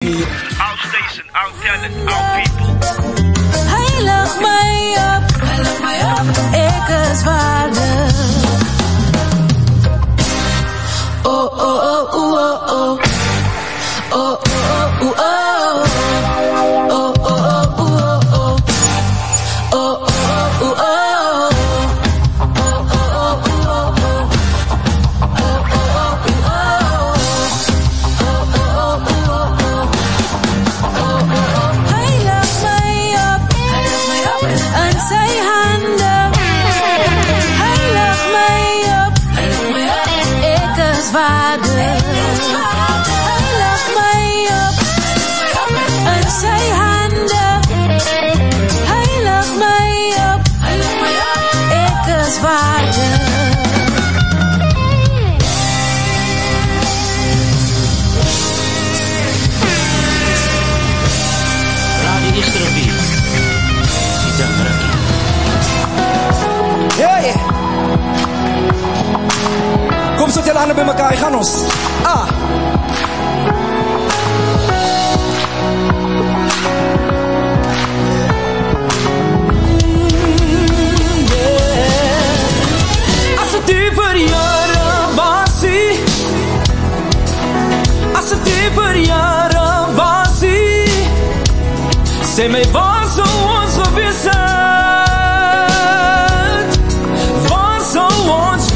Outstation, out talent, out people. Hij lucht mij op, ik is waardig. Oh, oh, oh, oh, oh, oh. Oh, oh, oh, oh, oh. Oh, oh, oh, oh, oh. Oh, oh, oh, oh, oh. Kom zet je handen bij elkaar, gaan ons. Ah. Als het dieper jaren was ie. Als het dieper jaren was ie. Zij mij was zo ons gewisseld. Was zo ons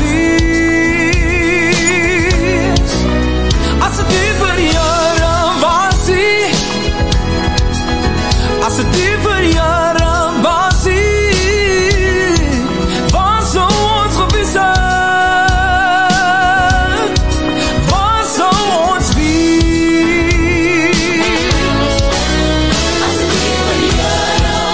als het dieper jaren was ie, was zo ons gewisseld, was zo ons wie. Als het dieper jaren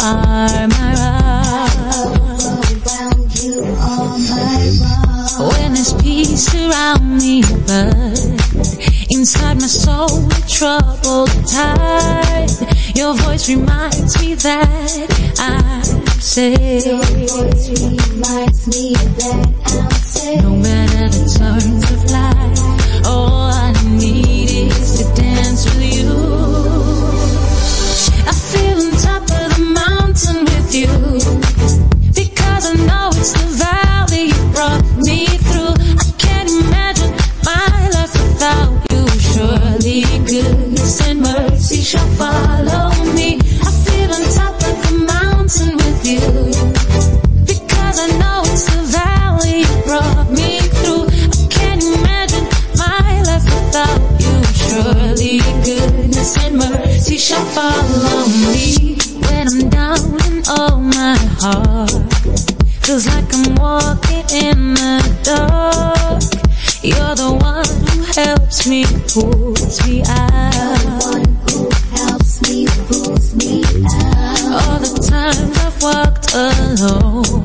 are my rock. You are my rock. When there's peace around me, but inside my soul with troubled tide, your voice reminds me that I'm safe. Your voice reminds me that I'm safe. No matter the turns of life, all I need is to dance with you. I feel on top of the mountain with you, because I know it's the valley you brought me through. I can't imagine my life without you. Surely goodness and mercy shall follow me. I feel on top of the mountain with you, because I know it's the valley you brought me through. I can't imagine my life without you. Surely goodness and mercy shall follow me. When I'm down in all my heart, feels like I'm walking in the dark. You're the one who helps me, pulls me out. The one who helps me, pulls me out. All the times I've walked alone,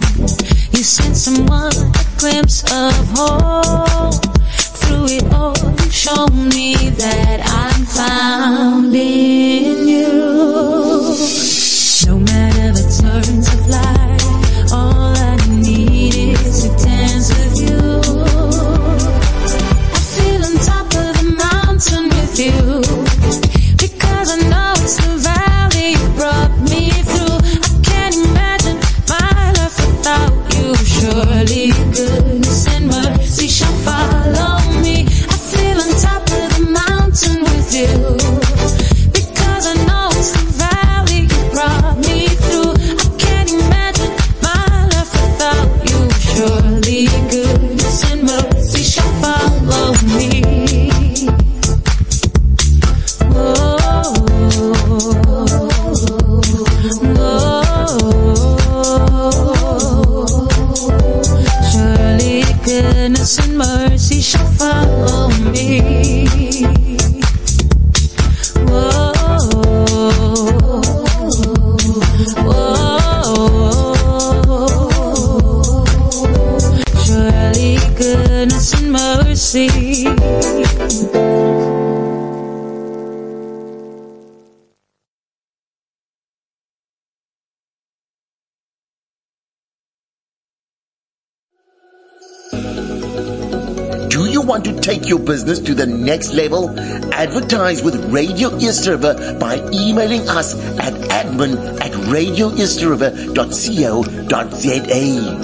you sent someone a glimpse of hope. Through it all, you show me that I'm found in you. No matter the turns of life, all I need is to dance with you. I feel on top of the mountain with you, because I know it's the valley you brought me through. I can't imagine my life without you. Surely goodness and mercy shall follow me. I feel on top of the mountain with you, because I know it's the valley you brought me through. I can't imagine my life without you. Surely goodness and mercy shall follow me. Surely goodness and mercy shall follow me. Surely goodness and mercy. Do you want to take your business to the next level? Advertise with Radio East River by emailing us at admin@radioeastriver.co.za.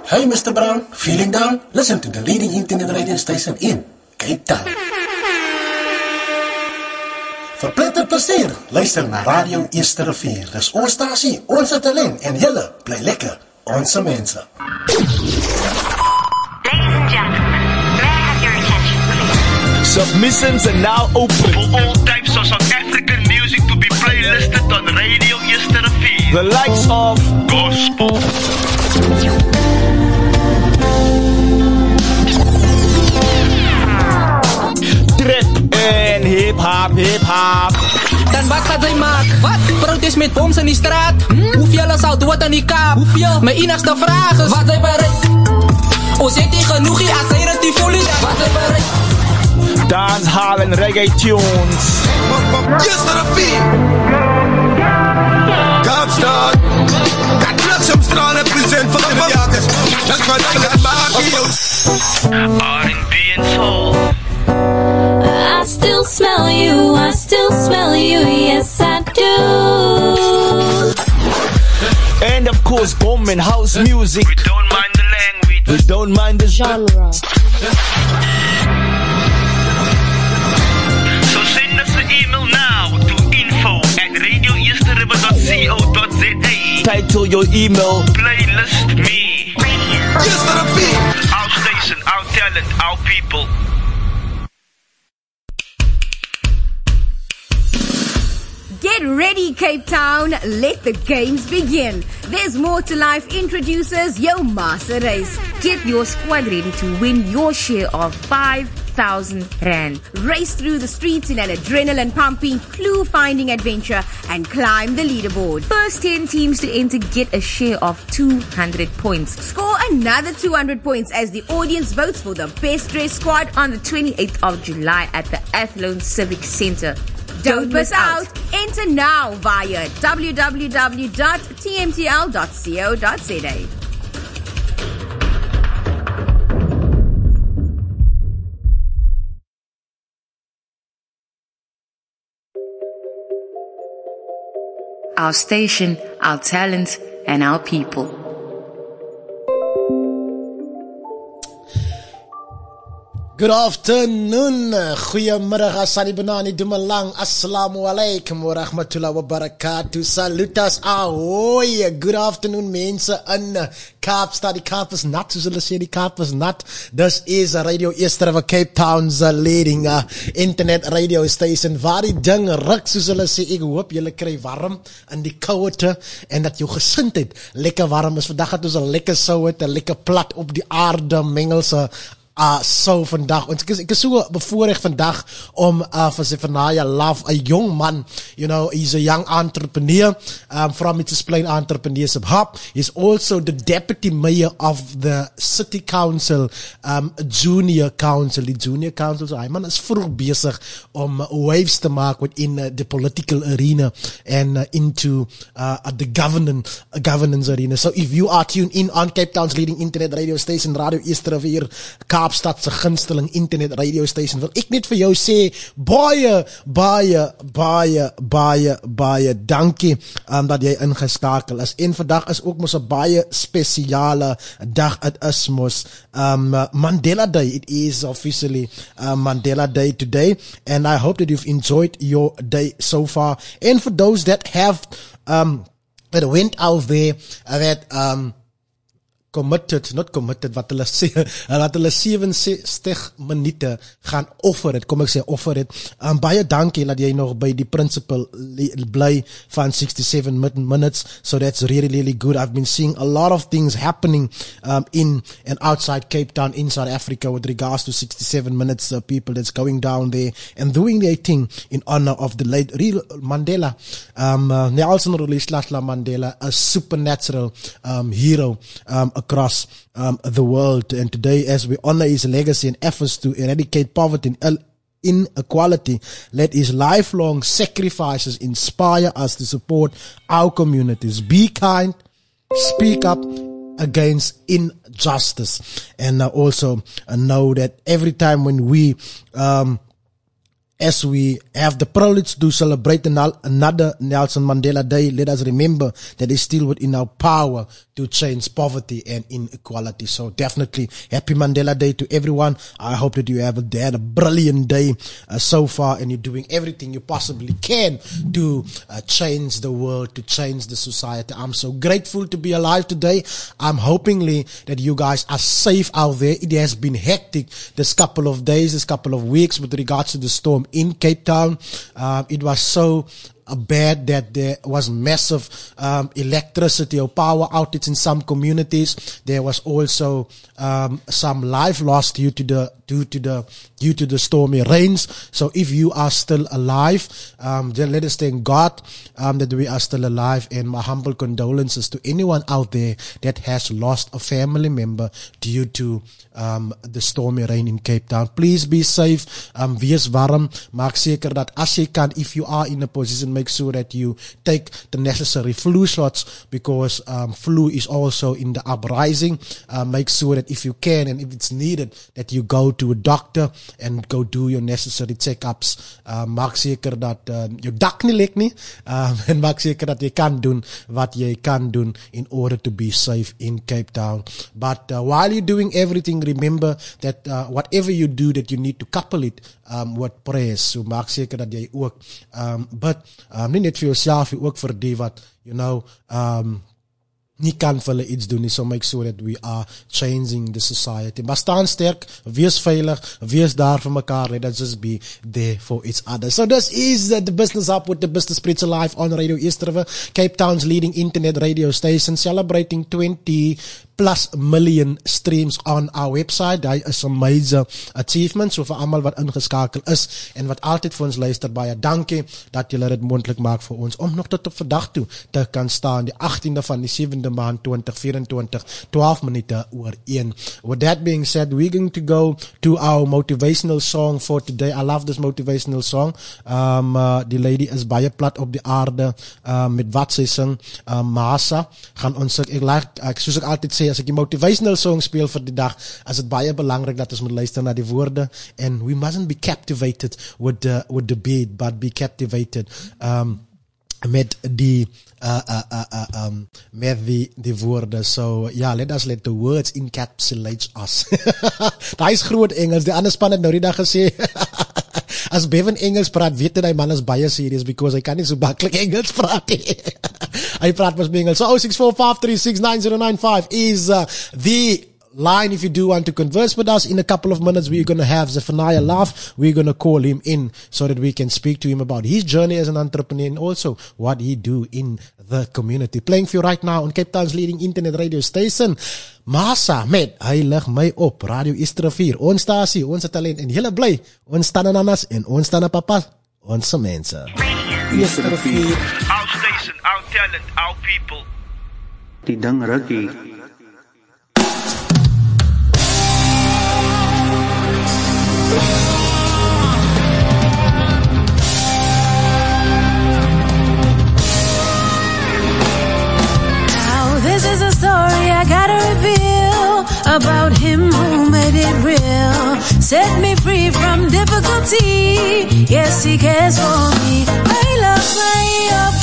Hey Mr. Brown, feeling down? Listen to the leading internet radio station in Cape Town. Vir pletter plesier, luister na Radio Easter Rivier. Dis ons stasie, ons talent en julle bly lekker, ons mense. Ladies and gentlemen, may I have your attention, please? Submissions are now open For all types of South African music to be playlisted on Radio Easter Rivier. the likes of Gospel, trap en hip-hop. Dan wat gaat zij maken? Wat? Protest met boms in die straat? Hoeveel zal dood aan die kaap? Hoeveel? Mijn enigste vraag is: wat zij bereikt? O zit die genoeg hier als zij het die voelen? Wat zij bereikt? Dancehall en reggae tunes. Just on a beat. Kaapstad. Got Bliksem represent for the jagers. That's my nigga, R&B and soul. I still smell you, I still smell you, yes I do. And of course, bomb and house music. We don't mind the language. We don't mind the genre. So send us an email now to info@radioeasterriver.co.za. Title your email. Playlist me. just on a beat. Our station, our talent, our people. Get ready, Cape Town, let the games begin. There's More to Life introduces Yo Master Race. Get your squad ready to win your share of 5,000 Rand. Race through the streets in an adrenaline-pumping, clue-finding adventure and climb the leaderboard. First 10 teams to enter get a share of 200 points. Score another 200 points as the audience votes for the best dressed squad on the 28th of July at the Athlone Civic Centre. Don't miss out. Enter now via www.tmtl.co.za. Our station, our talent, and our people. Good afternoon, goeiemiddag, Asani Banani, Dumalang, Assalamu alaikum wa rahmatullahi wa barakatuh, salutas, ahoy, good afternoon mense in Kaapstad, die Kaap is nat, soos hulle sê, die Kaap is nat. This is Radio Easter of Cape Town's leading internet radio station, waar die ding ruk, soos hulle sê, ek hoop julle kry warm in die kouete, en dat jou gesindheid lekker warm is. Vandag het ons een lekker souwet, een lekker plat op die aarde, mengelse, so vandag, ek is so bevoorrecht vandag om vir Zephania Love, a young man, you know, he's a young entrepreneur from It's Plain Entrepreneurship Hub. He's also the deputy mayor of the City Council, Junior Council. Die Junior Council, so hy man is vroeg bezig om waves te maak within the political arena and into the governance arena. So if you are tuned in on Cape Town's leading internet radio station, Radio Easter of hier, Kaapstad se gunsteling internet radio station, wil ek net vir jou sê, baie dankie dat jy ingeskakel is. En vandag is ook mos 'n baie spesiale dag. Het is mos Mandela Day. It is officially Mandela Day today, and I hope that you've enjoyed your day so far. And for those that have that went out there, that not committed, wat hulle sê, dat hulle 67 minute gaan offer het, kom ek sê offer het, baie dankie dat jy nog by die principal bly van 67 minutes, so that's really good. I've been seeing a lot of things happening in and outside Cape Town, in South Africa, with regards to 67 minutes, people that's going down there and doing their thing in honor of the late real Mandela, Nelson Rolihlahla Mandela, a supernatural hero across the world. And today, as we honor his legacy and efforts to eradicate poverty and inequality, let his lifelong sacrifices inspire us to support our communities. Be kind, speak up against injustice, and also know that every time when we as we have the privilege to celebrate another Nelson Mandela Day, let us remember that it's still within our power to change poverty and inequality. So definitely happy Mandela Day to everyone. I hope that you have had a brilliant day so far, and you're doing everything you possibly can to change the world, to change the society. I'm so grateful to be alive today. I'm hopingly that you guys are safe out there. It has been hectic this couple of days, this couple of weeks with regards to the storm in Cape Town. It was so bad that there was massive electricity or power outage in some communities. There was also some life lost due to the stormy rains. So if you are still alive, then let us thank God that we are still alive, and my humble condolences to anyone out there that has lost a family member due to the stormy rain in Cape Town. Please be safe, wees warm, maak seker dat as jy kan, if you are in a position, make sure that you take the necessary flu shots, because flu is also in the uprising. Make sure that if you can, and if it's needed, that you go to a doctor and go do your necessary checkups. Maak seker dat jou dak nie lek nie, en maak seker dat jy kan doen wat jy kan doen in order to be safe in Cape Town. But while you're doing everything, remember that whatever you do, that you need to couple it with prayers. So maak seker dat jy ook bid, nie net vir jouself, ook vir die wat, you know, nie kan vir hulle iets doen nie, so make sure that we are changing the society. Maar staan sterk, wees veilig, wees daar vir mekaar, let us just be there for each other. So this is the Business Up with the Business Spritzer live on Radio East River, Cape Town's leading internet radio station, celebrating 20 plus million streams on our website. Daar is some major achievements, so vir almal wat ingeskakel is en wat altyd vir ons luister, baie dankie dat julle dit moontlik maak vir ons om nog tot op vandag toe te kan staan, die 18de van die 7de maand 2024, 12 minute oor 1. With that being said, we're going to go to our motivational song for today. I love this motivational song. Die lady is baie plat op die aarde, met wat sy sing, Masa, gaan ons, soos ek altyd sê, as ek die motivational song speel vir die dag, is dit baie belangrik dat ons moet luister na die woorde, and we mustn't be captivated with the beat, but be captivated met die woorde. So yeah, let the words encapsulate us. Daar is groot Engels, die ander span het nou die dag gesê, as Bevan Engels praat, weet hy man is baie serious, because hy kan nie so makkelijk Engels praat. Hy praat pas Engels. So 0645369095 is the line if you do want to converse with us. In a couple of minutes, we're going to have Zephania live. We're going to call him in so that we can speak to him about his journey as an entrepreneur and also what he do in the community. Playing for you right now on Cape Town's leading internet radio station, Masa met Hy lig my op, Radio East Rivier, ons stasie, ons talent, en julle bly, ons staan in anas en ons staan in papa, ons mense. East Rivier. Our station, our talent, our people. Die ding rukkie. This is a story I gotta reveal about him who made it real. Set me free from difficulty. Yes, he cares for me. Hij loopt mij op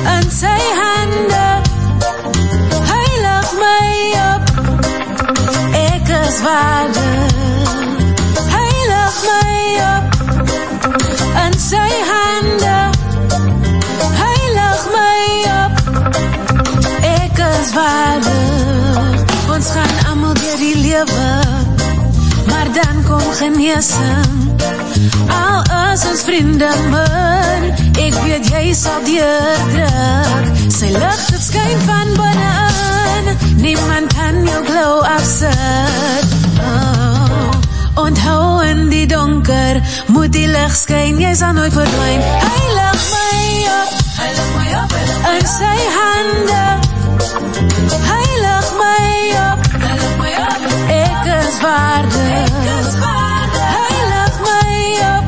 en sy hande. Hij loopt mij op, ek is waardig. Hij loopt mij op en sy hande. Hij loopt mij op, ek is waardig. Ons gaan allemaal deur die lewe, maar dan kom geneesing. Al is ons vriende min, ek weet jy sal deurdruk. Sy lig het skyn van binnein, niemand kan jou glow afsit. Onthou in die donker, moet die lig skyn, jy sal nooit verdwyn. Hy lig my op, in sy hande. Hy lig my op, ek is waardig. Hy lig my op,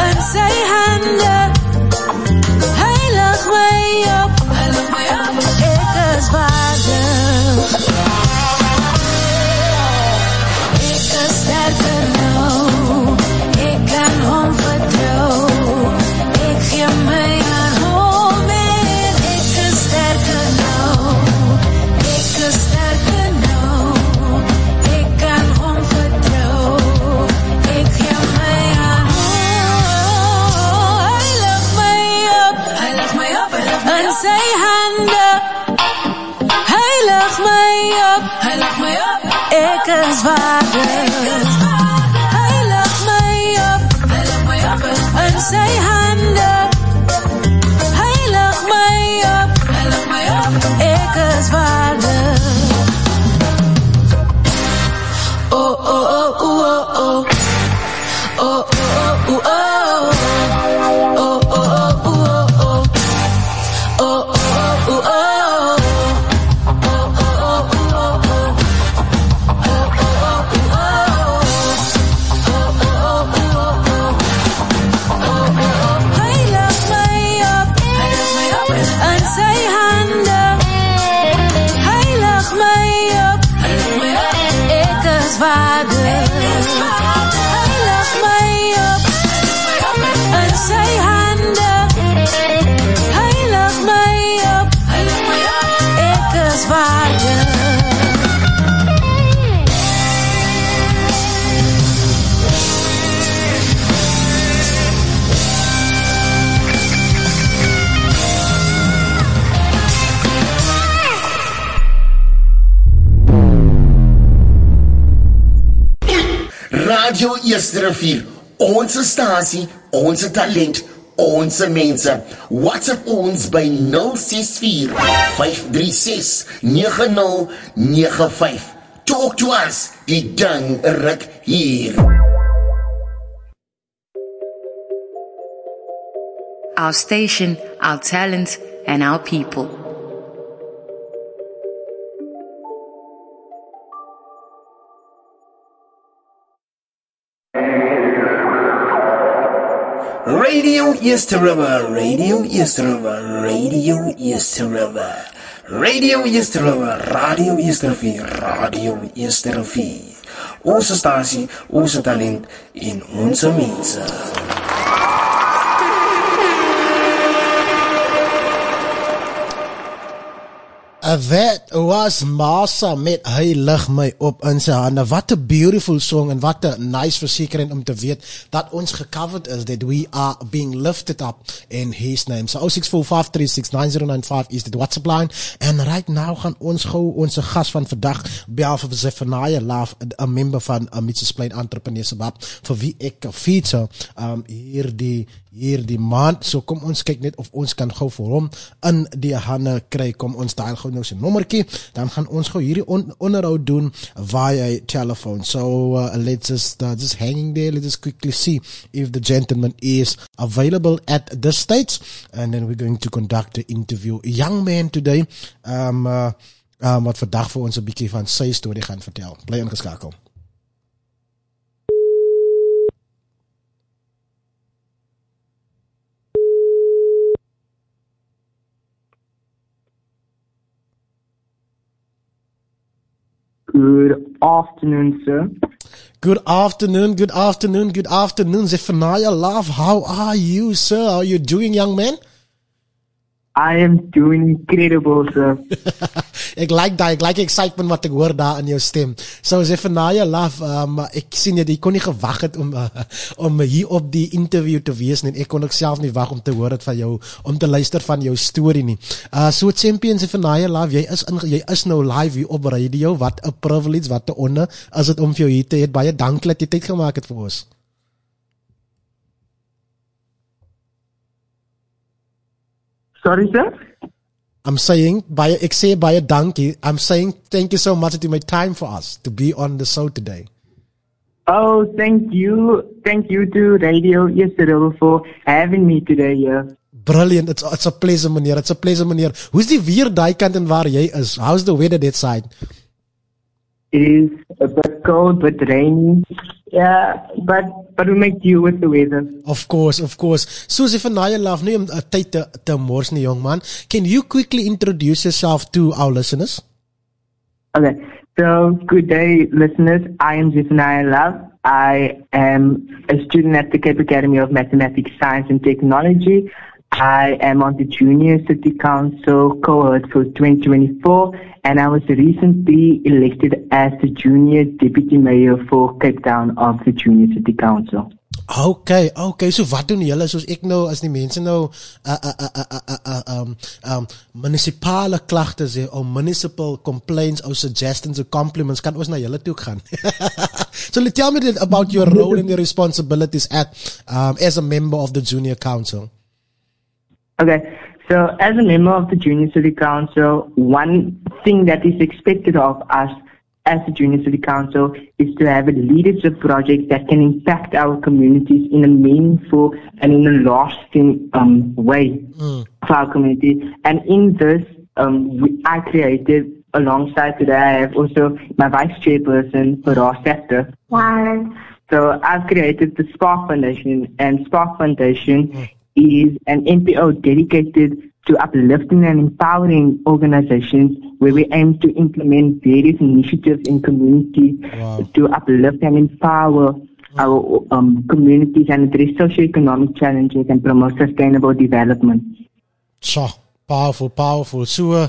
in sy hande. Hy lig my op, ek is waardig. Ek is sterker nou, ek kan hom vertrou. Ek gee my aan hom en ek is sterker nou. Ek is sterker nou, ek kan hom vertrou. Ek gee my aan hom. Hy lig my op, in sy hande. Hy lig my op, ek is waardig. Hy lig my op, in sy hande. Hy lig my op, ek is waardig. Oh, oh, oh, oh, oh, oh. Oh, oh, oh, oh, oh. Oh, oh, oh, oh, oh. Oh, oh, oh, oh, oh. Radio Eerste onze stasie, onze talent, onze mense. WhatsApp ons by 064 536 9095. Talk to us, die dang ruk hier. Our station, our talent, and our people. Radio Eerste River, Radio Eerste River, Radio Eerste River, Radio Eerste River, Radio Eerste Rivier, Radio Eerste Rivier. Onze stasie, onze talent en onze mense. That was Massa met Hy lig my op in sy hande. What a beautiful song and what a nice versekering om te weet dat ons gecovered is, that we are being lifted up in His name. So 0645369095 is the WhatsApp line. And right now gaan ons gou ons gas van vandag bel vir Zephania Love, a member van Mitchells Plain Entrepreneurs Club, vir wie ek feature hierdie maand. So kom ons kyk net of ons kan gou vir hom in die hande kry. Kom ons dial gou nou sy nommertjie, dan gaan ons gou hierdie onderhoud doen via telephone. So let's just hanging there. Let's just quickly see if the gentleman is available at this stage, and then we're going to conduct the interview. A young man today, wat vandag vir ons 'n bietjie van sy storie gaan vertel. Bly ingeskakel. Good afternoon, sir. Good afternoon. Zephania Love, how are you, sir? How are you doing, young man? I am doing incredible, sir. Ek like excitement wat ek hoor daar in jou stem. So Zephania Love, ek sien jy kon nie gewag het om hier op die interview te wees nie. Ek kon ook self nie wag om te hoor het van jou, om te luister van jou storie nie. So champion Zephania Love, jy is nou live hier op radio. Wat 'n privilege, wat 'n honor is dit om vir jou hier te hê. Baie dankie dat jy tyd gemaak het vir ons. Sorry, sir? I'm saying, ek sê baie dankie. I'm saying thank you so much that you made time for us to be on the show today. Oh, thank you. Thank you to Radio Eerste River for having me today here. Brilliant. It's a pleasure, meneer. It's a pleasure, meneer. Hoe's die weer daai kant en waar jy is? How's the weather that side? It is a bit cold, but rainy. Yeah, but we make deal with the weather. Of course. So Zephania Love, nie om tyd te mors nie, young man. Can you quickly introduce yourself to our listeners? Okay. So, good day, listeners. I am Zephania Love. I am a student at the Cape Academy of Mathematics, Science and Technology. I am on the Junior City Council cohort for 2024, and I was recently elected as the Junior Deputy Mayor for Cape Town of the Junior City Council. Okay. So wat doen julle? Soos ek nou, as die mense nou munisipale klagtes hê, or municipal complaints, or suggestions, or compliments, kan ons na julle toe gaan. So tell me about your role and your responsibilities as a member of the Junior Council. Okay, so as a member of the Junior City Council, one thing that is expected of us as the Junior City Council is to have a leadership project that can impact our communities in a meaningful and in a lasting way for our community. And in this, I created, alongside today, I have also my vice chairperson for our sector. So I've created the Spark Foundation, and Spark Foundation is an NPO dedicated to uplifting and empowering organizations where we aim to implement various initiatives in communities to uplift and empower our communities and address socioeconomic challenges and promote sustainable development. Sure. Powerful. So yeah,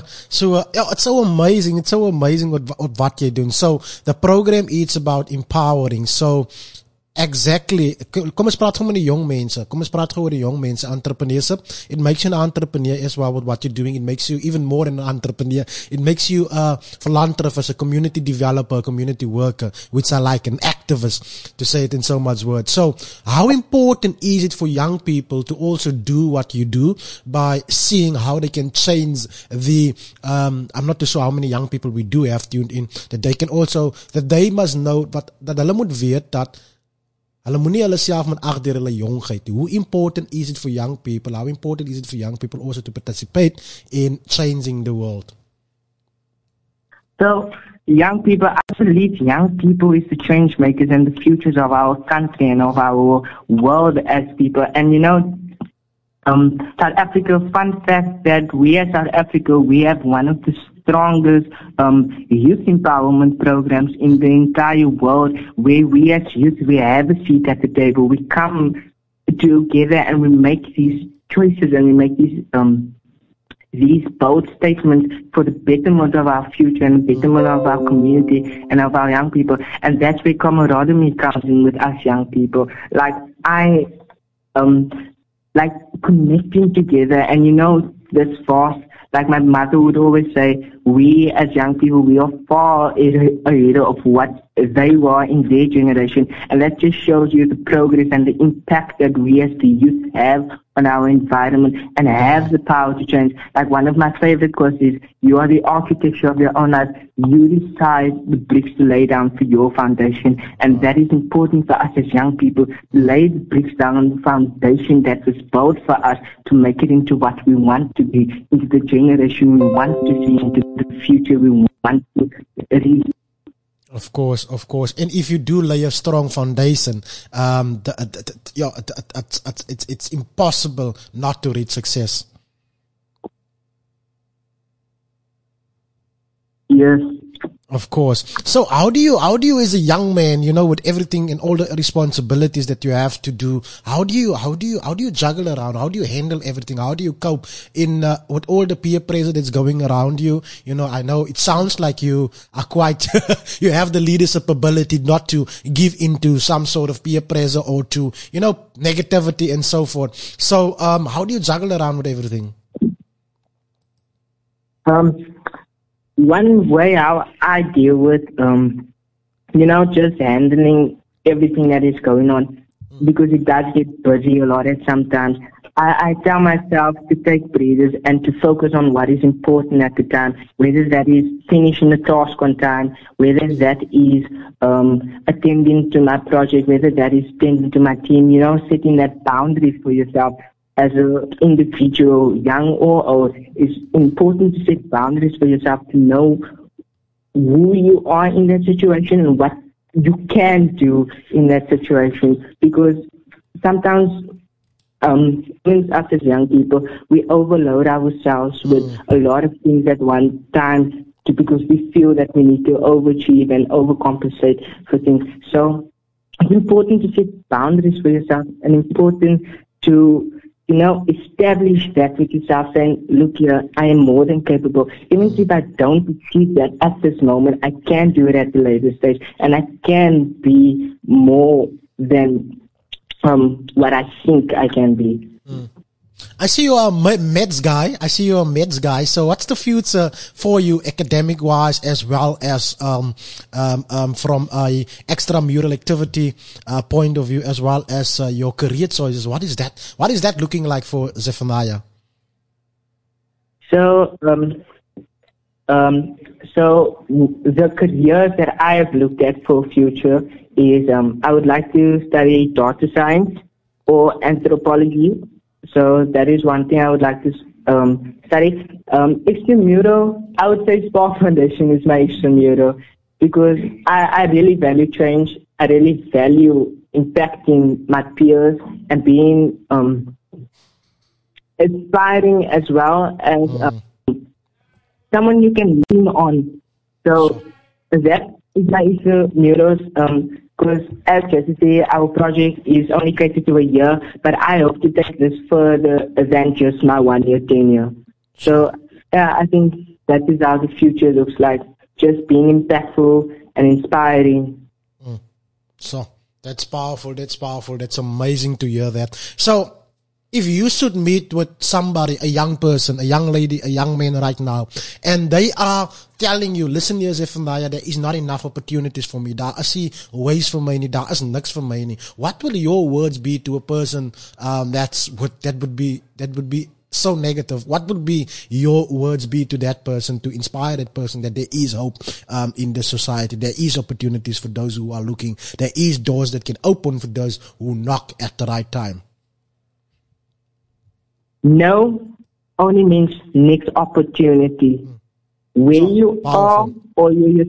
it's so amazing. What you're doing. So the program is about empowering. So Exactly. Kom ons praat gewoon met die jong mense. Kom ons praat gewoon oor die jong mense. Entrepreneurship. It makes you an entrepreneur as well with what you're doing. It makes you even more an entrepreneur. It makes you a philanthropist, a community developer, a community worker, which I like, an activist, to say it in so much words. So how important is it for young people to also do what you do by seeing how they can change the, I'm not too sure how many young people we do have tuned in, that they can also, that they must know, but that hulle moet weet dat hulle moenie hulle self met ag deur hulle jongheid. How important is it for young people? How important is it for young people also to participate in changing the world? So, young people, I believe young people is the change makers and the futures of our country and of our world as people. And you know, South Africa, fun fact that we as South Africa, we have one of the strongest youth empowerment programs in the entire world, where we as youth, we have a seat at the table. We come together and we make these choices and we make these bold statements for the betterment of our future and the betterment of our community and of our young people. And that's where camaraderie comes in with us young people. Like like connecting together, and you know, this vast, like my mother would always say, we as young people, we are far ahead of what they were in their generation. And that just shows you the progress and the impact that we as the youth have on our environment and have the power to change. Like one of my favorite quotes is, you are the architecture of your own life. You decide the bricks to lay down for your foundation. And that is important for us as young people, to lay the bricks down on the foundation that was built for us to make it into what we want to be, into the generation we want to see, into the future we want to reach. Of course. And if you do lay a strong foundation, it's impossible not to reach success. Yes. Of course. So how do you as a young man, you know, with everything and all the responsibilities that you have to do, how do you juggle around? How do you handle everything? How do you cope in with all the peer pressure that's going around you? You know, I know it sounds like you are quite you have the leadership ability not to give into some sort of peer pressure or to, you know, negativity and so forth. So how do you juggle around with everything? One way how I deal with, you know, just handling everything that is going on, because it does get busy a lot at sometimes. I tell myself to take breathers and to focus on what is important at the time, whether that is finishing the task on time, whether that is attending to my project, whether that is attending to my team, you know, setting that boundary for yourself. As an individual, young or old, it's important to set boundaries for yourself, to know who you are in that situation and what you can do in that situation. Because sometimes, even us as young people, we overload ourselves with a lot of things at one time because we feel that we need to overachieve and overcompensate for things. So it's important to set boundaries for yourself, and important to, you know, establish that with yourself, saying, look here, I am more than capable. Even if I don't achieve that at this moment, I can do it at the later stage, and I can be more than what I think I can be. I see you're a Meds guy. So what's the future for you academic wise, as well as from a extramural activity point of view, as well as your career choices? What is that looking like for Zephania? So the careers that I have looked at for future is I would like to study data science or anthropology. So that is one thing I would like to study. Extramural, I would say Spark Foundation is my extramural, because I really value change. I really value impacting my peers and being inspiring, as well as someone you can lean on. So that is my extramurals. Because as Jesse said, our project is only catered to a year, but I hope to take this further than just my 1 year tenure. So I think that is how the future looks like, just being impactful and inspiring. So That's powerful. That's powerful. That's amazing to hear that. So, if you should meet with somebody, a young person, a young lady, a young man right now, and they are telling you, listen here, Zephania, there is not enough opportunities for me. Daar is nie ways vir my nie. Daar is niks vir my nie. What will your words be to a person that would be so negative? What would be your words be to that person to inspire that person that there is hope in the society? There is opportunities for those who are looking. There is doors that can open for those who knock at the right time. No only means next opportunity. Where you are or your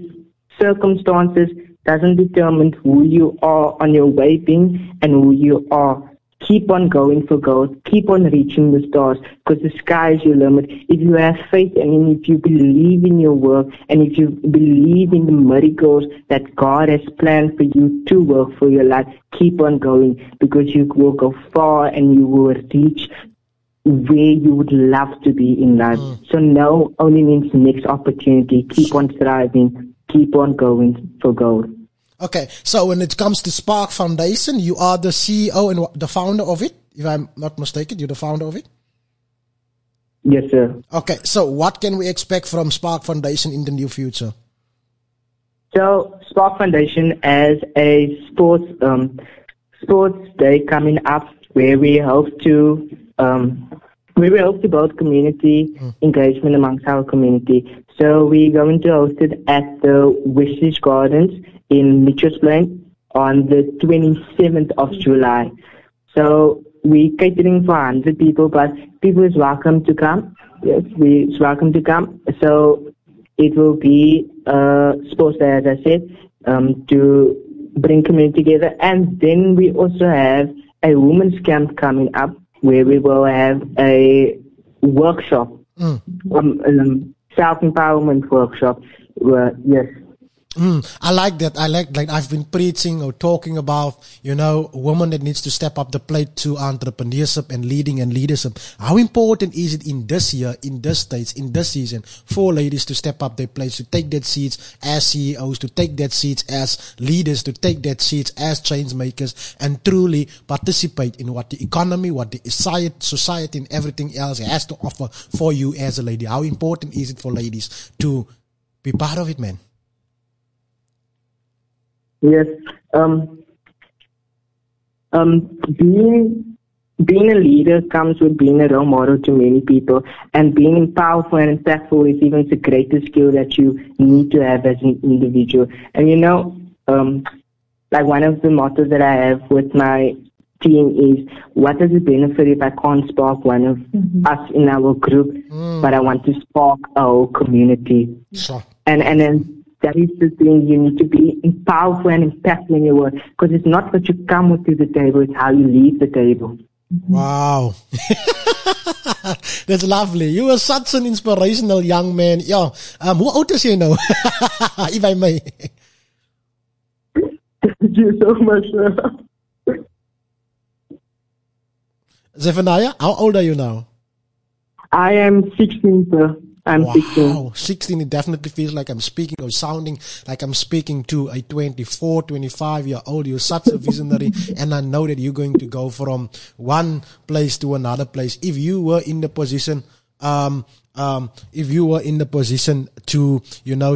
circumstances doesn't determine who you are on your way being and who you are. Keep on going for goals. Keep on reaching the stars because the sky is your limit. If you have faith and if you believe in your work and if you believe in the miracles that God has planned for you to work for your life, keep on going because you will go far and you will reach where you would love to be in life. So no only means next opportunity. Keep on striving. Keep on going for gold. Okay, so when it comes to Spark Foundation, you are the CEO and the founder of it, if I'm not mistaken. You're the founder of it? Yes, sir. Okay, so what can we expect from Spark Foundation in the near future? So Spark Foundation has a sports day coming up where we hope to build community engagement amongst our community. So we're going to host it at the Wishes Gardens in Mitchell's Plain on the 27th of July. So we're catering for 100 people, but people is welcome to come. Yes, we're welcome to come. So it will be sports day, as I said, to bring community together. And then we also have a women's camp coming up where we will have a workshop, self-empowerment workshop. Yes. I like that. Like I've been preaching or talking about, a woman that needs to step up the plate to entrepreneurship and leading and leadership. How important is it in this year, in this stage, in this season, for ladies to step up their plates, to take that seats as CEOs, to take that seats as leaders, to take that seats as change makers, and truly participate in what the economy, what the society and everything else has to offer for you as a lady? How important is it for ladies to be part of it, man? Yes. Being a leader comes with being a role model to many people, and being powerful and impactful is even the greatest skill that you need to have as an individual. And like one of the mottos that I have with my team is, what does it benefit if I can't spark one of us in our group, but I want to spark our community? Sure. And then that is the thing. You need to be powerful and impactful in your work, because it's not what you come with to the table, it's how you leave the table. Wow. That's lovely. You are such an inspirational young man. Yeah. Hoe oud is jy nou? If I may. Thank you so much, sir. Zephania, how old are you now? I am 16, sir. I'm 16. Wow, 16, it definitely feels like I'm speaking or sounding like I'm speaking to a 24, 25-year-old. You're such a visionary, and I know that you're going to go from one place to another place. If you were in the position, to,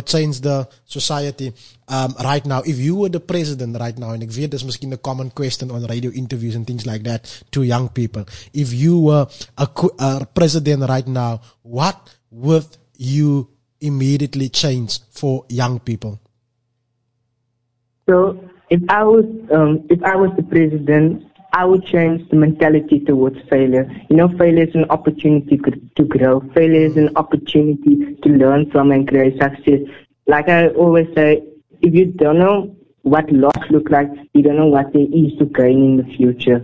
change the society, right now, if you were the president right now, and ek weet dis miskien a common question on radio interviews and things like that to young people. If you were a president right now, what would you immediately change for young people? So if I was the president, I would change the mentality towards failure. Failure is an opportunity to grow. Failure is an opportunity to learn from and create success. Like I always say, if you don't know what loss looks like, you don't know what there is to gain in the future.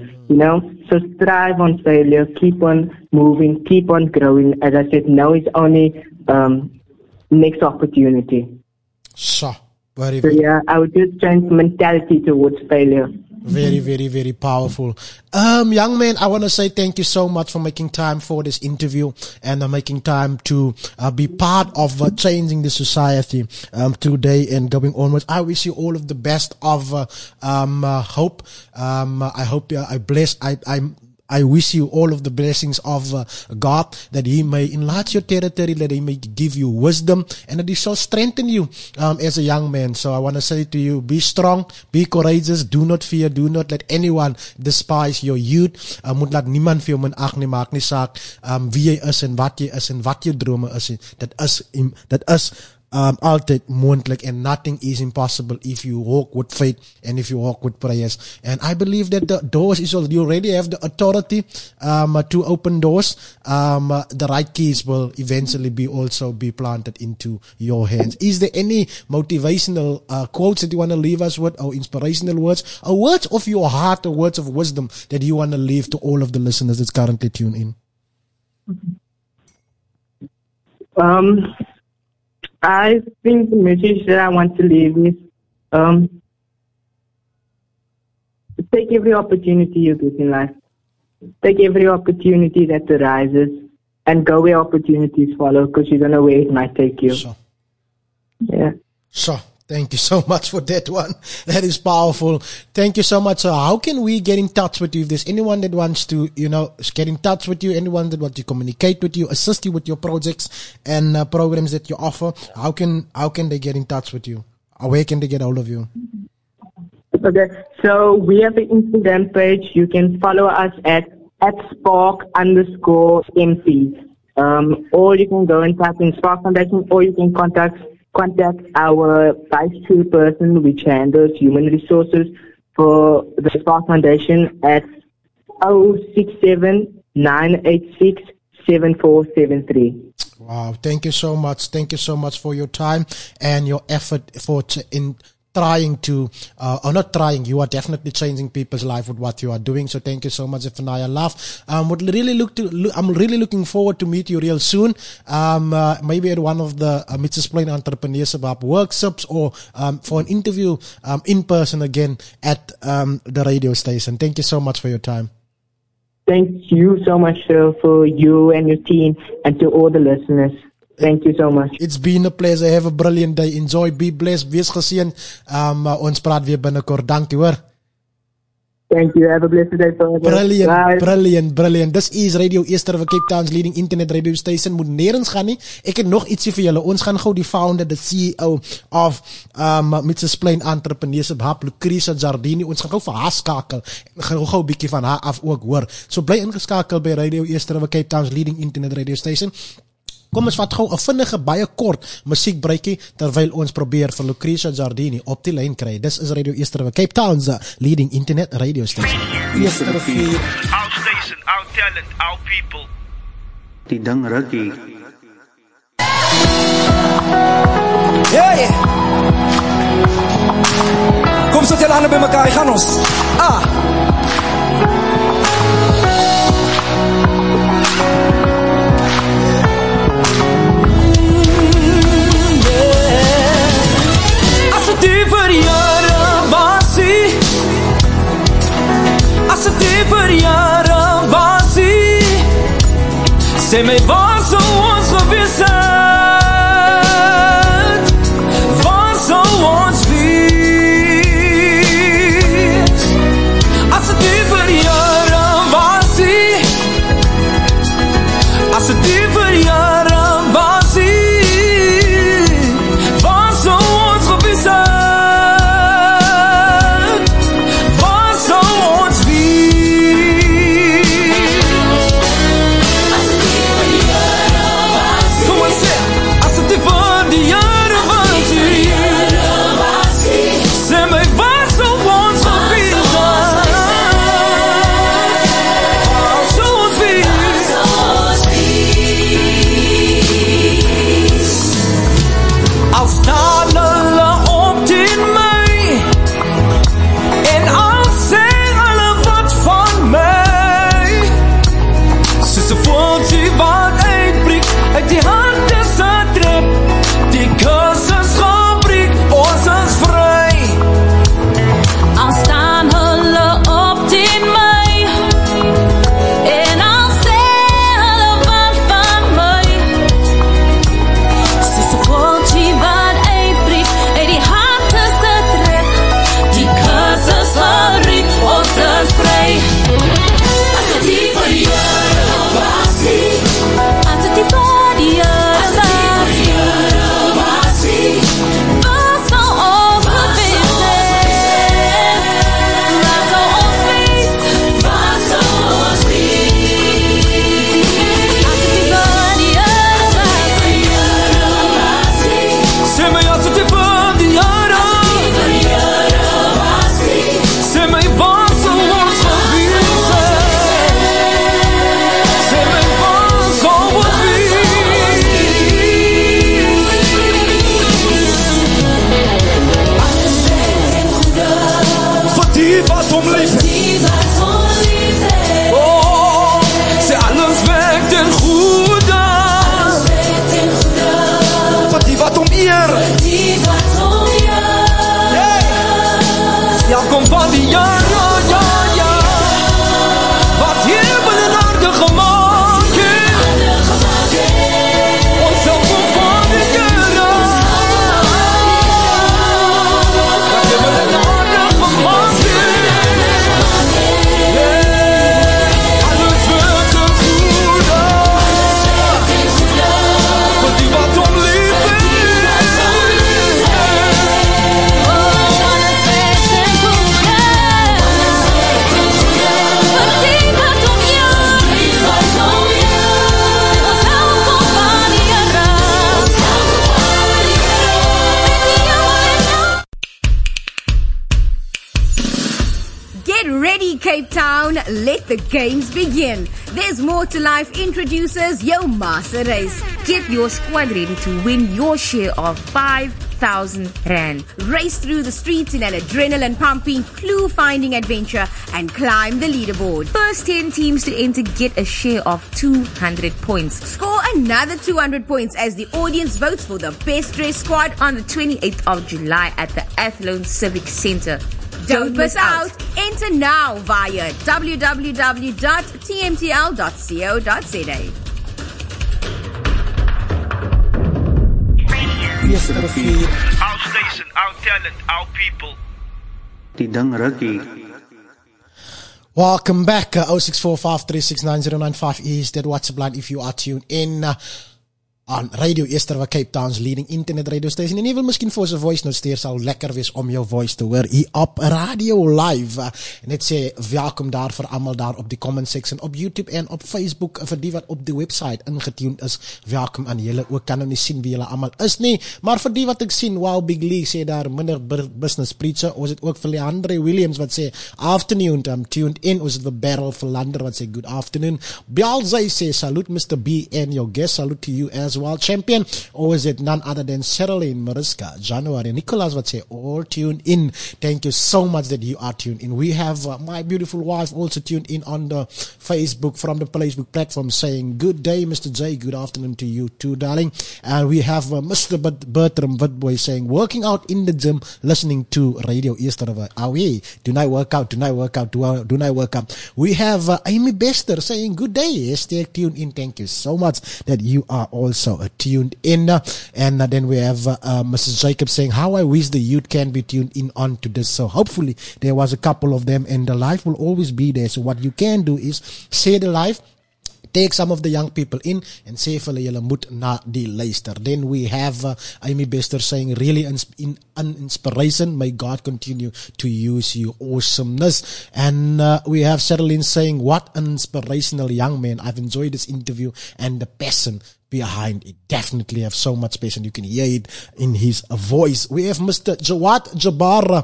So strive on failure, keep on moving, keep on growing. As I said, now is only next opportunity. So yeah, I would just change mentality towards failure. Very, very, very powerful. Young man, I want to say thank you so much for making time for this interview and making time to be part of changing the society today and going onwards. I wish you all of the best of hope. I hope I wish you all of the blessings of God, that He may enlarge your territory, that He may give you wisdom, and that He shall strengthen you as a young man. So I want to say to you, be strong, be courageous, do not fear, do not let anyone despise your youth. Moet laat niemand vir jou minag nie, maak nie saak wie jy is en wat jou drome is. Dat is altyd moontlik, and nothing is impossible if you walk with faith and if you walk with prayers. And I believe that the doors you already have the authority to open doors. The right keys will eventually be planted into your hands. Is there any motivational quotes that you want to leave us with, or inspirational words, or words of your heart, or words of wisdom that you want to leave to all of the listeners that's currently tuned in? I think the message that I want to leave is take every opportunity you get in life. Take every opportunity that arises and go where opportunities follow, because you don't know where it might take you. Sure. Yeah. Sure. Thank you so much for that one. That is powerful. Thank you so much. So how can we get in touch with you? If there's anyone that wants to, get in touch with you, anyone that wants to communicate with you, assist you with your projects and programs that you offer, how can they get in touch with you? Or where can they get hold of you? Okay, so we have an Instagram page. You can follow us at @spark_MP. Or you can go and type in Spark Foundation, or you can contact our vice chairperson, which handles human resources for the Spark Foundation, at 067-986-7473. Wow, thank you so much. Thank you so much for your time and your effort in trying to, or not trying, you are definitely changing people's life with what you are doing. So thank you so much, Zephania Love. I'm really looking forward to meet you real soon. Maybe at one of the Mrs. Plain Entrepreneurship Hub workshops, or for an interview in person again at the radio station. Thank you so much for your time. Thank you so much, Phil, for you and your team, and to all the listeners. Thank you so much. It's been a pleasure. Have a brilliant day. Enjoy. Be blessed. Wees geseën. Ons praat weer binnekort. Dankie hoor. Thank you. Have a blessed day. Brilliant. This is Radio Easter of Cape Town's leading internet radio station. Moet nergens gaan nie. Ek het nog ietsie vir julle. Ons gaan gou die founder, the CEO of Mrs. Plain Entrepreneurship Hub, Lucretia Giardini. Ons gaan gou vir haar skakel. Gaan gou 'n bietjie van haar af ook hoor. So bly ingeskakel by Radio Easter of Cape Town's leading internet radio station. Kom ons vat gou 'n vinnige, baie kort musiekbreekie terwyl ons probeer vir Lucretia Giardini op die lyn kry. Dis is Radio Easter of Cape Town's leading internet radio station. Easter of Our station, our talent, our people. Die ding rukkie. Yeah. Kom sit julle hande bymekaar, gaan ons. Vir jare was ie, sê my waar sou ons gewees het, waar sou ons wees, as het die vir jare was ie, as het die vir jare was ie, waar sou ons gewees het. om liefde. Oh, sê alles werkt ten goede. Vir die wat om eer. Ja, kom van die jaar, ja. Wat hemel en aarde gemaakt heeft. Ons sal kom van die Here. Wat hemel en aarde gemaakt heeft. Alles werkt ten goede. Vir die wat om lief is. Get ready, Cape Town. Let the games begin. There's More to Life introduces Yo Master Race. Get your squad ready to win your share of 5,000 Rand. Race through the streets in an adrenaline-pumping, clue-finding adventure and climb the leaderboard. First 10 teams to enter get a share of 200 points. Score another 200 points as the audience votes for the best dressed squad on the 28th of July at the Athlone Civic Centre. Don't miss out. Enter now via www.tmtl.co.za. Our station, our talent, our people. Die ding rukkie. Welcome back. 0645369095 is that WhatsApp line if you are tuned in. On Radio Easter, Cape Town's leading internet radio station. En jy wil miskien vir ons 'n voice note stuur, sal lekker wees om jou voice te hoor hier op Radio Live. En net sê welkom daar vir almal daar op die comment section op YouTube en op Facebook. Vir die wat op die website ingetuned is, welkom aan julle. Ook kan nou nie sien wie julle almal is nie, maar vir die wat ek sien, wow, Big Lee sê daar minder business preacher. Ons het ook vir Leandre Williams wat sê afternoon, I'm tuned in. Ons het vir Beryl Verlander wat sê good afternoon. Bialzai sê salute Mr. B and your guest, salute to you as well, champion. Or is it none other than Sherilyn, Mariska, January, Nicholas would say all tuned in. Thank you so much that you are tuned in. We have my beautiful wife also tuned in on the Facebook, from the Facebook platform, saying good day Mr. J, good afternoon to you too, darling. And we have Mr. Bertram Witboy saying working out in the gym, listening to Radio Easter River. Away, do not work out. We have Amy Bester saying good day, stay tuned in. Thank you so much that you are also tuned in. And then we have Mrs. Jacob saying how I wish the youth can be tuned in on to this. So hopefully there was a couple of them, and the live will always be there. So what you can do is say the live, take some of the young people in and say vir hulle moet na die luister. Then we have Amy Bester saying really an inspiration. May God continue to use you. Awesomeness. And we have Sherilyn saying what an inspirational young man. I've enjoyed this interview and the passion behind it. Definitely have so much passion. You can hear it in his voice. We have Mr. Jawad Jabbar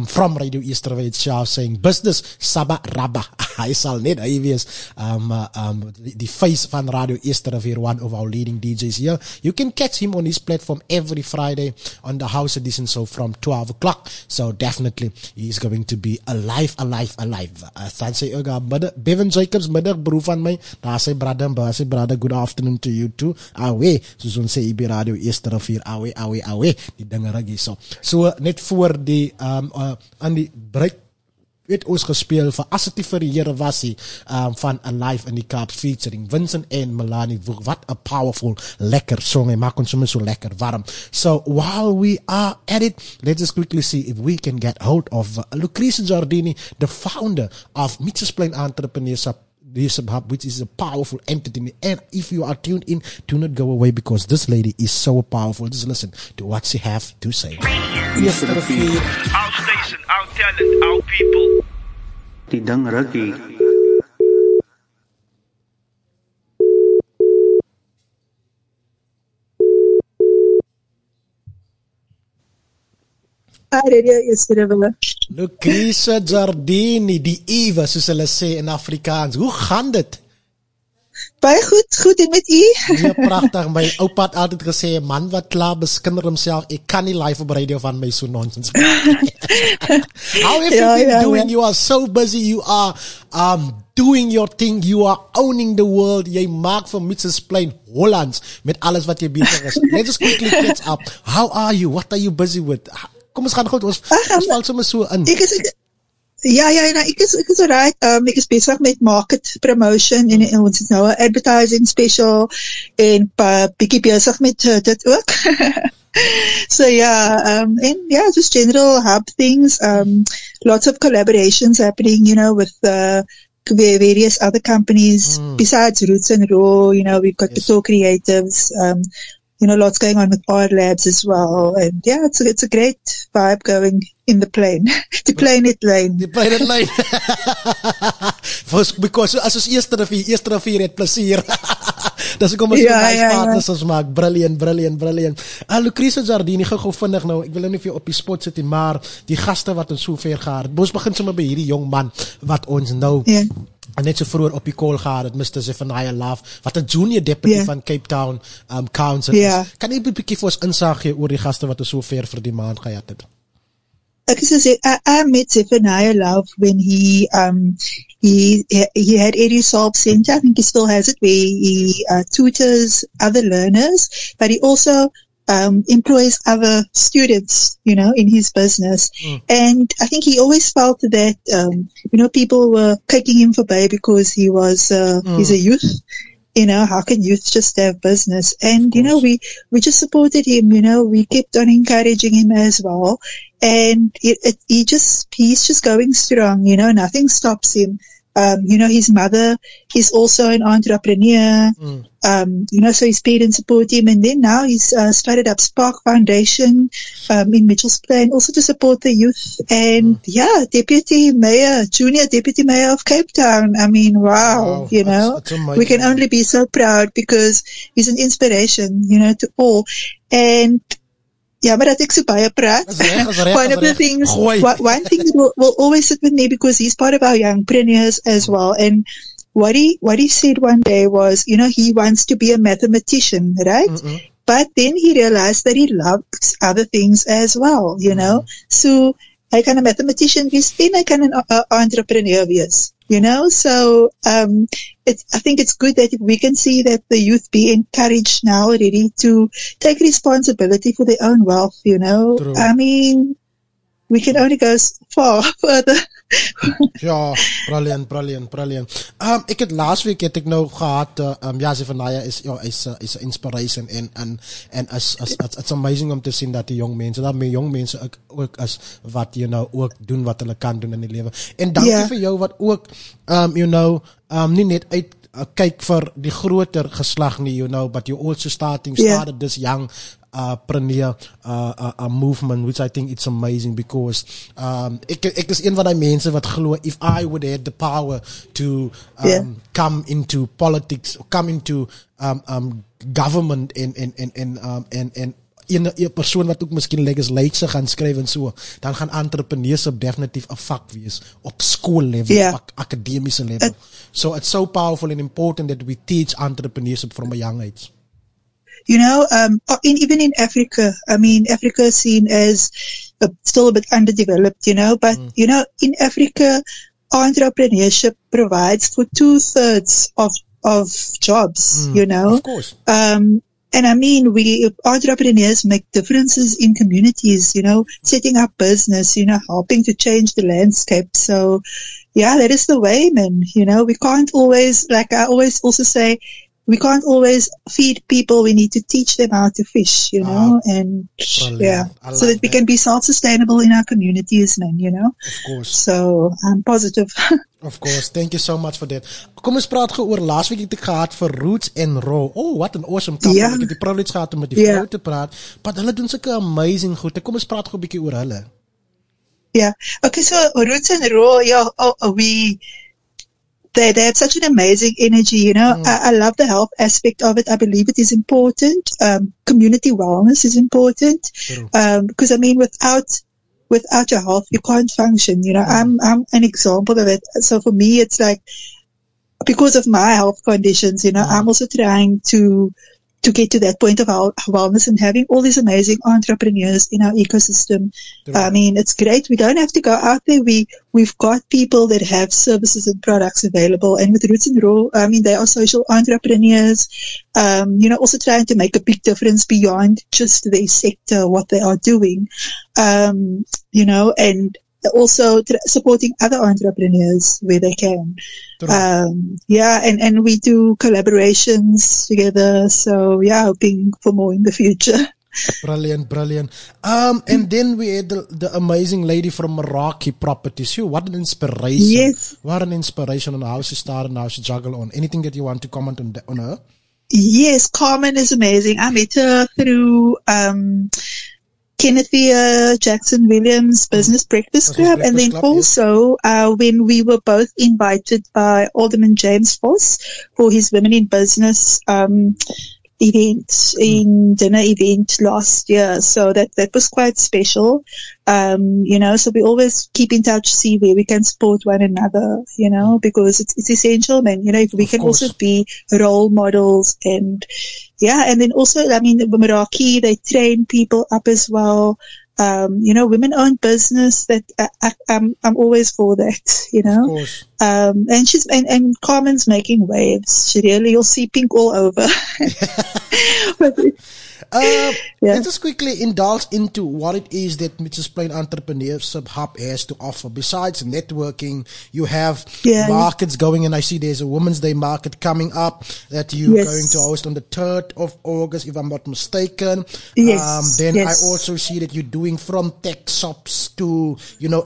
from Radio Easter itself saying business Saba Rabba. Hy sal net hy wees the face van Radio Easter here, one of our leading DJs here. You can catch him on his platform every Friday on the house edition, so from 12 o'clock. So definitely he's going to be alive. Dan sê ook Bevan Jacobs, middag broer van my. Daar sê brother, good afternoon to you too. Awe, soos ons sê hier by Radio Easter of hier, awe, die dinge ruggie so. So, net voor die, aan die break, het ons gespeel vir As het nie vir die Here was nie, van Alive in die Kaap featuring Vincent en Melanie. What a powerful, lekker song. Hy maak ons sommer so lekker warm. So, while we are at it, let's just quickly see if we can get hold of Lucretia Giardini, the founder of Mitchell's Plain Entrepreneurs Hub, which is a powerful entity. And if you are tuned in, do not go away, because this lady is so powerful. Just listen to what she have to say. Yes, our station, our talent, our people. Die ding rukkie. Radio Easter River. Lucretia Giardini, die Eva, soos hulle sê in Afrikaans. Hoe gaan dit? Baie goed en met u? Ja, pragtig. My oupa het altyd gesê, 'n man wat klaar beskinder homself, ek kan nie live op radio van my so nonsens. How have you been doing? You are so busy. You are doing your thing. You are owning the world. Jy maak vir Mrs. Plain Hollands met alles wat jy besig is. Let's just quickly catch up. How are you? What are you busy with? Kom ons gaan goed. Ons val sommer so in. Ek is alright. Ek is besig met market promotion en ons het nou 'n advertising special en bietjie besig met dit ook. So just general hub things. Lots of collaborations happening, with various other companies besides Roots and Raw. We've got Beto Creatives. Lots going on with Art Labs as well. And it's a great vibe going in the plane. Die Planet Lane. Die Planet Lane. Because as ons eerste rivier het plesier. Dis ek kom ons partners ons maak. Brilliant. Lucretia Jardini, gou vinnig nou. Ek wil nou nie vir jou op die spot sit nie, maar die gaste wat ons so ver gehad. Ons begin sommer by hierdie jong man wat ons nou net so vroeër op die call gehad het, Mr. Zephania Love, wat 'n junior deputy van Cape Town Council is. Kan jy 'n bietjie vir ons insig gee oor die gaste wat ons so ver vir die maand gehad het? Ek sê I met Zephania Love when he had Eddie Solve Center. I think he still has it, where he tutors other learners, but he also employs other students, in his business. And I think he always felt that, people were kicking him for bay because he was, he's a youth. How can youth just have business? And, we just supported him, we kept on encouraging him as well. And he's just going strong, nothing stops him. His mother is also an entrepreneur, so his parents support him. And then now he's started up Spark Foundation in Mitchell's Plain, also to support the youth. And Junior Deputy Mayor of Cape Town. I mean, wow. We can only be so proud because he's an inspiration, to all. And maar dat ek so baie praat. One of the things, one thing that will always sit with me, because he's part of our youngpreneurs as well. And what he said one day was, he wants to be a mathematician, right? But then he realized that he loves other things as well, So hy kan 'n mathematician wees en hy kan 'n entrepreneur wees. So I think it's good that we can see that the youth be encouraged now already to take responsibility for their own wealth. True. I mean, we can only go further. Ja, brilliant. Ek het laas week het ek nou gehad, Zephania is 'n inspiration and it's amazing om te sien dat die jong mense, dat my jong mense ook as wat ook doen wat hulle kan doen in die lewe. En dankie vir jou wat ook nie net uit kyk vir die groter geslag nie, but you also started this young preneur movement, which I think it's amazing because ek is een van die mense wat glo, if I would have the power to come into politics, come into government en 'n persoon wat ook miskien legislation gaan skryf en so, dan gaan entrepreneurship definitief 'n vak wees op skoollevel, op akademiese level. So it's so powerful and important that we teach entrepreneurship from a young age. Even in Africa, I mean, Africa is seen as still a bit underdeveloped, but, in Africa, entrepreneurship provides for 2/3 of jobs, Of course. And I mean, entrepreneurs make differences in communities, setting up business, helping to change the landscape. So, that is the way, man. We can't always, like I always also say, we can't always feed people. We need to teach them how to fish, and so that we can be self-sustainable in our communities, man, Of course. So I'm positive. Of course. Thank you so much for that. Kom ons praat gou oor laasweek het ek gehad vir Roots and Raw. Oh, what an awesome couple. Ek het die privilege gehad om met die vrou te praat. But hulle doen sulke amazing goed. Kom ons praat gou 'n bietjie oor hulle. Okay, so Roots and Raw, They have such an amazing energy, I love the health aspect of it. I believe it is important. Community wellness is important. Because I mean, without your health, you can't function. I'm an example of it. So for me, it's like, because of my health conditions, I'm also trying to get to that point of wellness and having all these amazing entrepreneurs in our ecosystem. I mean, it's great. We don't have to go out there. We've got people that have services and products available. And with Roots and Raw, I mean, they are social entrepreneurs, also trying to make a big difference beyond just their sector, what they are doing, and also supporting other entrepreneurs where they can. And we do collaborations together. So hoping for more in the future. Brilliant. And then we had the amazing lady from Meraki Properties. What an inspiration. Yes. What an inspiration on how she started and how she juggled on. Anything that you want to comment on her? Yes, Carmen is amazing. I met her through, Kennethia Jackson Williams Business Breakfast Club, and then also when we were both invited by Alderman James Voss for his Women in Business dinner event last year. So that was quite special. So we always keep in touch, see where we can support one another, because it's essential, man. If we can also be role models and then also, I mean, Meraki, they train people up as well. Women-owned business, that I'm always for that, Of course. And Carmen's making waves. You'll see pink all over. Let's just quickly indulge into what it is that Mrs. Plain Entrepreneurship Hub has to offer. Besides networking, you have markets going, and I see there's a Women's Day market coming up that you're going to host on the 3rd of August, if I'm not mistaken. I also see that you're doing from tech shops to,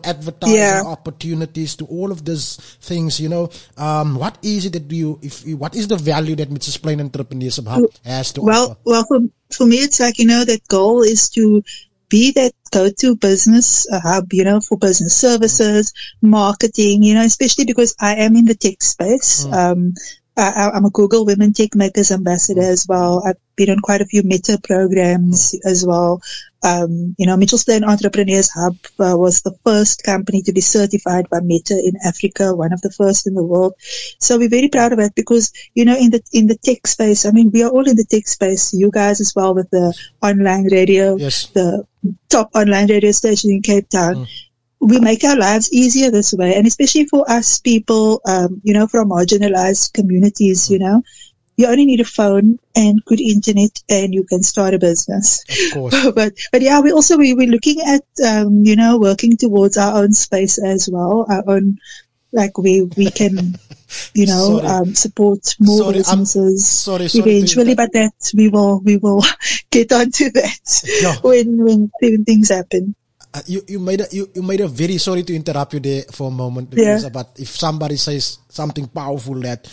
advertising opportunities to all of these things, what is it that what is the value that Mrs. Plain Entrepreneurship Hub has to offer? Well, for me, it's like, that goal is to be that go-to business hub, for business services, marketing, especially because I am in the tech space. I'm a Google Women Tech Makers Ambassador as well. I've been on quite a few Meta programs as well. Mitchell's Plain Entrepreneurs Hub was the first company to be certified by Meta in Africa, one of the first in the world. So we're very proud of it because, in the tech space, I mean, we are all in the tech space. You guys as well with the online radio, the top online radio station in Cape Town. We make our lives easier this way. And especially for us people, from marginalized communities, you only need a phone and good internet and you can start a business. Of course. but we're looking at, working towards our own space as well, our own, like we can, support more businesses eventually, but that we will get onto that when things happen. You made a very, sorry to interrupt you there for a moment, but if somebody says something powerful that,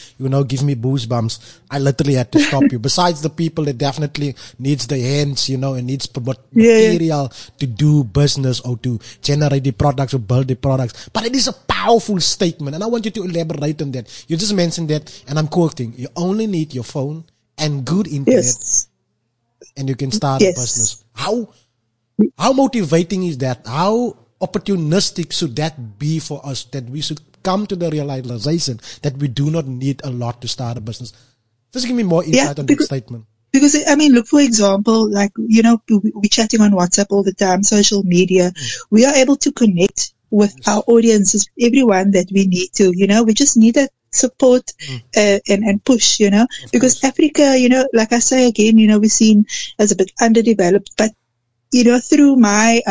give me goosebumps, I literally had to stop you. Besides the people that definitely needs the hands, and needs material to do business or to generate the products or build the products. But it is a powerful statement, and I want you to elaborate on that. You just mentioned that, and I'm quoting, you only need your phone and good internet, and you can start a business. How motivating is that? How opportunistic should that be for us, that we should come to the realization that we do not need a lot to start a business? Just give me more insight on that statement. Because, I mean, look, for example, like, we're chatting on WhatsApp all the time, social media. We are able to connect with our audiences, everyone that we need to, we just need that support and push, because Africa, like I say again, we're seen as a bit underdeveloped, but through my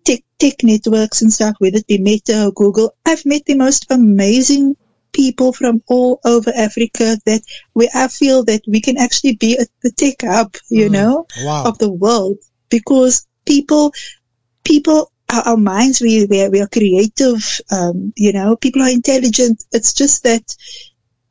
tech networks and stuff, whether it be Meta or Google, I've met the most amazing people from all over Africa where I feel that we can actually be the tech hub, of the world, because people, our minds, we are creative, people are intelligent. It's just that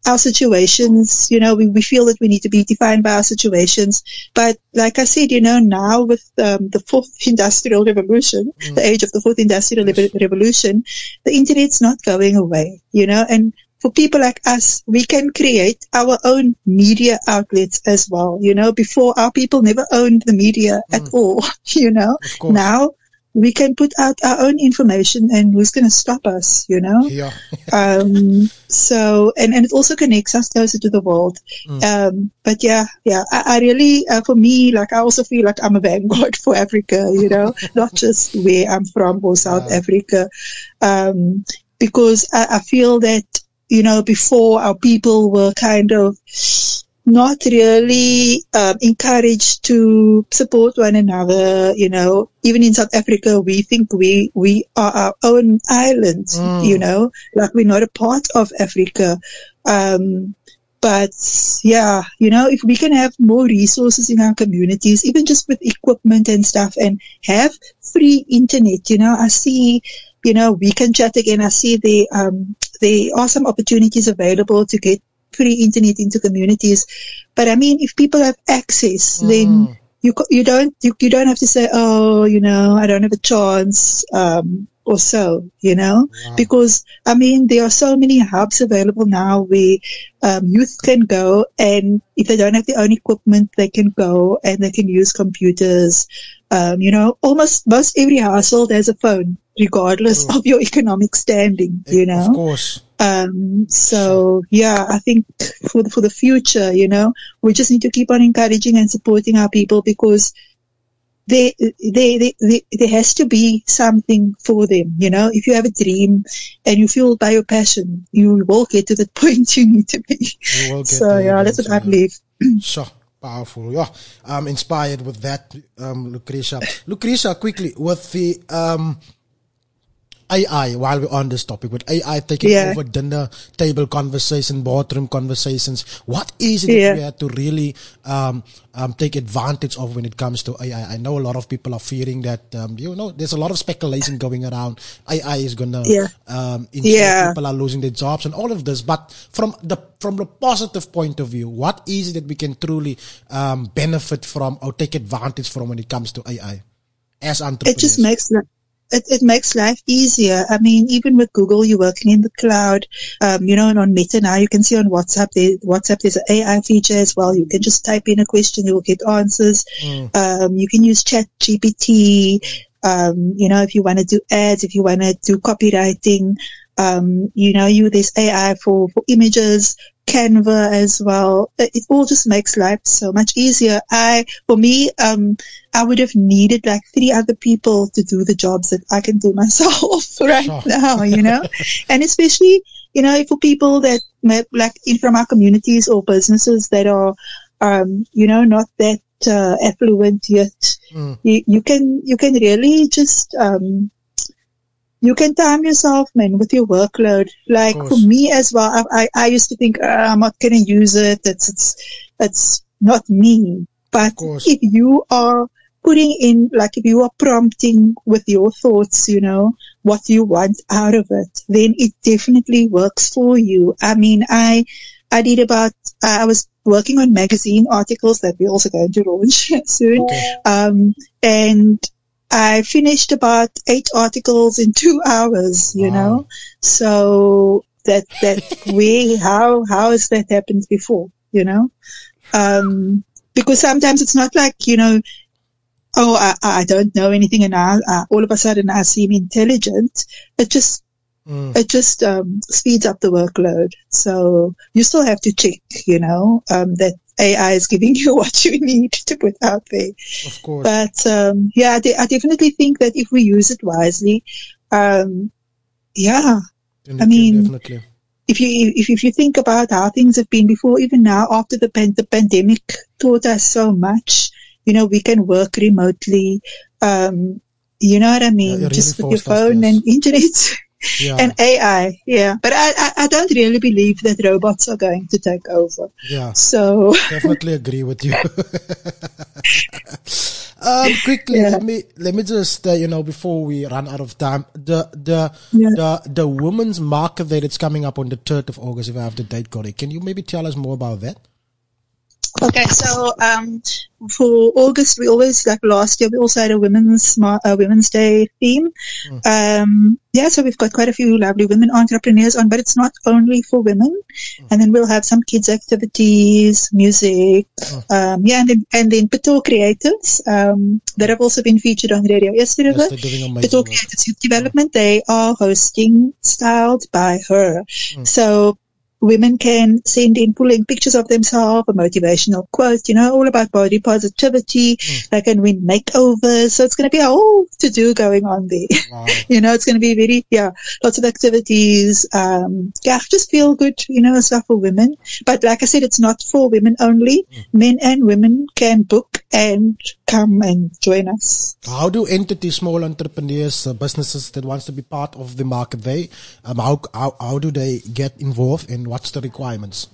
our situations, we feel that we need to be defined by our situations. But like I said, now with the fourth industrial revolution, the age of the fourth industrial revolution, the internet's not going away, and for people like us, we can create our own media outlets as well. Before, our people never owned the media at all, Now we can put out our own information, and who's going to stop us, you know? Yeah. So, and it also connects us closer to the world. But yeah, I really, for me, like, I also feel like I'm a vanguard for Africa, you know, not just where I'm from or South Africa. Because I feel that, you know, before our people were kind of not really encouraged to support one another, you know. Even in South Africa, we think we are our own island, you know, like we're not a part of Africa. But yeah, you know, if we can have more resources in our communities, even just with equipment and stuff, and have free internet, you know, I see, you know, we can chat again. I see there are some opportunities available to get free internet into communities. But I mean, if people have access, then you don't have to say, oh, you know, I don't have a chance, or so, you know, because I mean, there are so many hubs available now where youth can go, and if they don't have their own equipment, they can go and they can use computers. You know, most every household has a phone, regardless of your economic standing, you know. Of course. So yeah, I think for the future, you know, we just need to keep on encouraging and supporting our people, because there has to be something for them, you know. If you have a dream and you fuel by your passion, you will get to the point you need to be. So yeah, that's what I believe. Sure. Powerful. Yeah. I'm inspired with that, Lucretia. Lucretia, quickly, with the AI, while we're on this topic, with AI taking over dinner table conversation, boardroom conversations, what is it that we have to really take advantage of when it comes to AI? I know a lot of people are fearing that, you know, there's a lot of speculation going around. AI is going to ensure people are losing their jobs and all of this. But from the positive point of view, what is it that we can truly benefit from or take advantage from when it comes to AI as entrepreneurs? It just makes it makes life easier. I mean, even with Google, you're working in the cloud, you know, and on Meta now, you can see on WhatsApp, there's an AI feature as well. You can just type in a question, you will get answers. You can use Chat GPT, you know, if you want to do ads, if you want to do copywriting, you know, there's AI for images, Canva as well. It all just makes life so much easier. For me, I would have needed like 3 other people to do the jobs that I can do myself now, you know, and especially, you know, for people that like from our communities or businesses that are, you know, not that affluent yet. You can really just, you can time yourself, man, with your workload. Like for me as well, I used to think, I'm not going to use it. It's not me. But if you are putting in, like if you are prompting with your thoughts, you know, what you want out of it, then it definitely works for you. I mean, I was working on magazine articles that we're also going to launch soon. And I finished about 8 articles in 2 hours, you know. So that way, how has that happened before, you know? Because sometimes it's not like, you know, oh, I don't know anything and all of a sudden I seem intelligent. It just speeds up the workload. So you still have to check, you know, that AI is giving you what you need to put out there. Of course. But, yeah, I definitely think that if we use it wisely, I mean, definitely. If you think about how things have been before, even now after the pandemic taught us so much, you know, we can work remotely, you know what I mean? Really just with your phone and internet. And AI, but I don't really believe that robots are going to take over. Yeah, so definitely agree with you. Quickly, let me just you know, before we run out of time, the women's market that it's coming up on the 3rd of August, if I have the date correct. Can you maybe tell us more about that? Okay, so for August, we always, like last year, we also had a Women's Day theme. Yeah, so we've got quite a few lovely women entrepreneurs on, but it's not only for women. And then we'll have some kids activities, music, yeah, and then Pato Creatives that have also been featured on Radio yesterday. Yes, they're doing amazing Pato work. Creatives Youth Development, they are hosting Styled by Her. So women can send in pulling pictures of themselves, a motivational quote, all about body positivity. They can win makeovers. So it's going to be a whole to-do going on there. Wow. It's going to be lots of activities. Just feel good, stuff for women. But like I said, it's not for women only. Men and women can book and come and join us. How do entities, small entrepreneurs, businesses that wants to be part of the market, how do they get involved and what's the requirements?